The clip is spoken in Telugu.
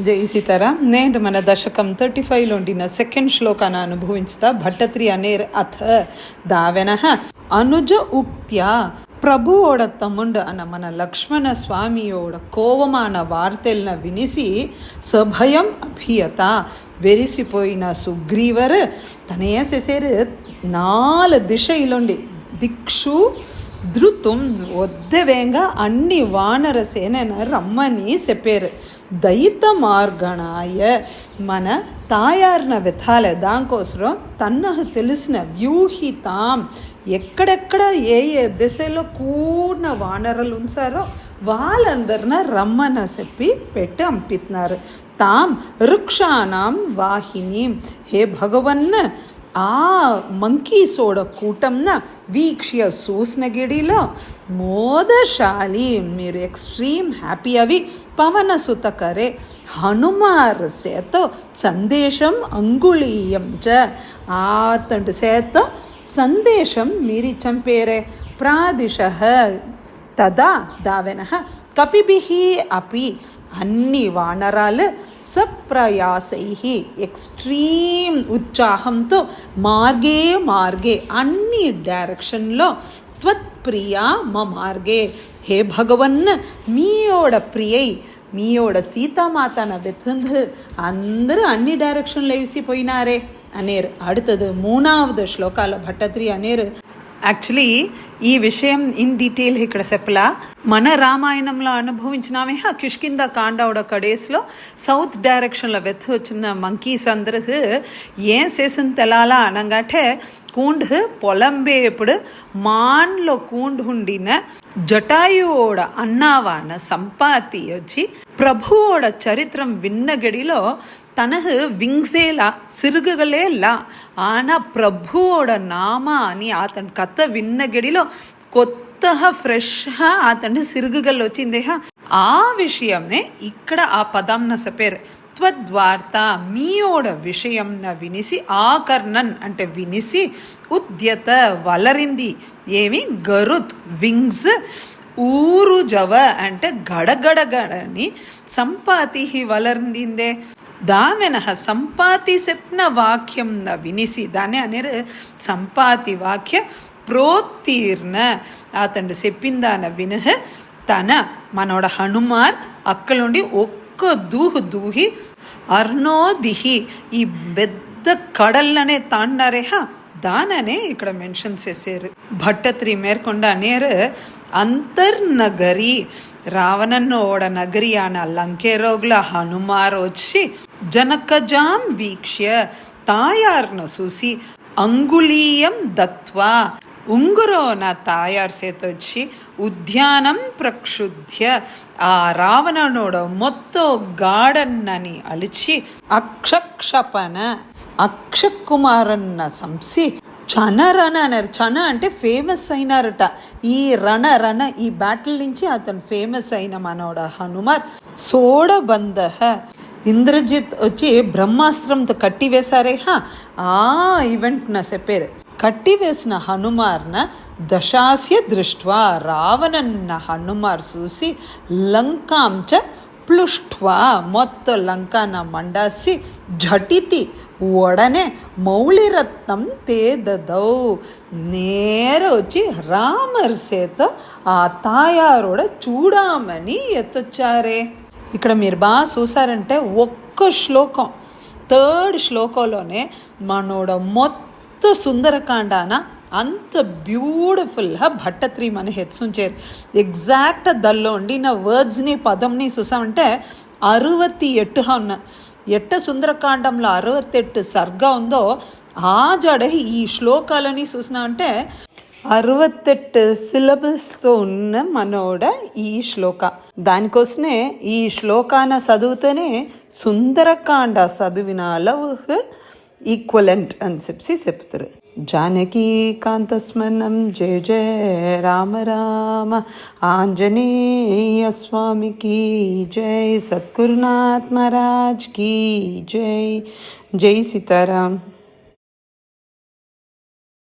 జై సీతారాం. నేను మన దశకం 35లో ఉండిన సెకండ్ శ్లోకాన్ని అనుభవించుతా. భట్టత్రి అనేర్ అథ దావెన అనుజ ఉక్త్యా ప్రభుவோட ತಮ್ಮುಂಡು ಅನ್ನ మన ಲಕ್ಷ್ಮಣ ಸ್ವಾಮಿಯೋಡ ಕೋವಮಾನ ವಾರ್ತೆಲ್ನ ವಿನಿಸಿ ಸಭಯಂ ಅಭಿಯತ వెరిసిపోయిన సుగ్రీవర్ తనయ సెసేరు 4 దిశయిలుండి దిక్షు ధృతం ఒద్దవేంగా అన్ని వానర సేనన రమ్మని చెప్పారు. దైత మార్గణాయ మన తాయార్న విధాల దానికోసం తనకు తెలిసిన వ్యూహితాం ఎక్కడెక్కడ ఏ ఏ దిశలో కూడిన వానరులు ఉంచారో వాళ్ళందరిన రమ్మన చెప్పి పెట్టి పంపిస్తున్నారు. తాం వృక్షానాం వాహిని హే భగవన్ ఆ మంకీసోడ కూటంన వీక్ష్య సూస్నగిడిలో మోదశాలి మీరు ఎక్స్ట్రీమ్ హ్యాపీ అవి పవన సుతకరే హనుమార్ సేతో సందేశం అంగుళీయం చ ఆతండు సేతో సందేశం మీరి చంపేరే ప్రాదిశ తదా దావెన కపిభిః అపి అన్ని వానరాలు సప్రయాసై ఎక్స్ట్రీమ్ ఉత్సాహంతో మార్గే మార్గే అన్ని డైరెక్షన్లో త్వత్ప్రియా మార్గే హే భగవన్ మీయోడ ప్రియై మీయోడ సీతామాతన వెతుందు అందరూ అన్ని డైరెక్షన్లో వేసిపోయినారే అనేరు. அடுத்தது 3வது శ్లోకాల భట్టత్రి అనేరు. యాక్చువల్లీ ఈ విషయం ఇన్ డీటెయిల్ ఇక్కడ చెప్పలా. మన రామాయణంలో అనుభవించినామే కిష్కింద కాండవడ కడేస్లో సౌత్ డైరెక్షన్లో వెత్ వచ్చిన మంకీస్ అందరికి ఏం చేసిన తెలాలా అనగాటే కూండు పొలంబేపుడు మాన్లో కూండు ఉండిన జటాయుவோட అన్నావాన సంపాతి వచ్చి ప్రభుவோட చరిత్రం విన్న గడిలో తనకు వింగ్సేలా సిరుగుగలేలా ఆనా ప్రభుவோட నామా అని అతని కథ విన్న గడిలో కొత్తగా ఫ్రెష్గా అతని సిరుగుగలు వచ్చిందే. ఆ విషయంనే ఇక్కడ ఆ పదంన చెప్పారు. త్వద్వార్త మీయోడ విషయంన వినిసి ఆకర్ణన్ అంటే వినిసి ఉద్యత వలరింది ఏమి గరుత్ వింగ్స్ ఊరు జవ అంటే గడగడగడని సంపాతి వలరిందే. దావెన సంపాతి చెప్పిన వాక్యం వినిసి దాన్ని అనేది సంపాతి వాక్య ప్రోత్తీర్ణ అతడు చెప్పిందాన వినహ తన మనోడ హనుమార్ అక్కలుండి ఒక్క దూహి అర్ణోదిహి ఈ పెద్ద కడల్లనే తాండారేహ దాననే ఇక్కడ మెన్షన్ చేశారు. భట్టత్రి మేర్కొండ అనేరు అంతర్నగరి రావణన్నోడ నగరి అన లంకేరోగ్ల హనుమార్ వచ్చి జనకజాం వీక్ష్య తాయార్న చూసి అంగుళీయం దత్వా ఉంగురోన తాయార్ సేతొచ్చి ఉద్యానం ప్రక్షుధ్య ఆ రావణనోడ మొత్తం గార్డన్నని అలిచి అక్షక్షపన అక్షకుమారన్న సంసి చనరణ అన్నారు. చన అంటే ఫేమస్ అయినారట. ఈ రణ ఈ బ్యాటిల్ నుంచి అతను ఫేమస్ అయిన మనోడ హనుమార్ సోడబంద ఇంద్రజిత్ వచ్చి బ్రహ్మాస్త్రంతో కట్టివేశారే ఆ ఈవెంట్న చెప్పారు. కట్టివేసిన హనుమార్న దశాస్య దృష్ట్వా రావణన్న హనుమార్ చూసి లంకాంచ ప్లుష్ట్వా మొత్తం లంకాన మండాసి ఝటితి ఉడనే మౌళిరత్నం తేదౌ నేర వచ్చి రామర్ సేత ఆ తాయారోడ చూడమని ఎత్తొచ్చారే. ఇక్కడ మీరు బాగా చూసారంటే ఒక్క శ్లోకం 3rd శ్లోకంలోనే మనోడ మొత్తం సుందరకాండాన అంత బ్యూటిఫుల్గా భట్టత్రి మన హెచ్చుంచారు. ఎగ్జాక్ట్ దల్లో ఉండిన వర్డ్స్ని పదంని చూసామంటే 68 ఉన్న ఎట్ట సుందరకాండంలో 68 సర్గా ఉందో ఆ జడ ఈ శ్లోకాలని చూసినామంటే 68 సిలబస్తో ఉన్న మనోడ ఈ శ్లోక. దానికోసమే ఈ శ్లోకాన చదివితేనే సుందరకాండ చదివిన అలవుకు ఈక్వలెంట్ అని చెప్తారు. జానకీ కాంతస్మరణం జయ జయ రామ రామ ఆంజనేయ స్వామికి జై. సద్గురునాథ్ మహారాజ్ की जय. जय सीताराम.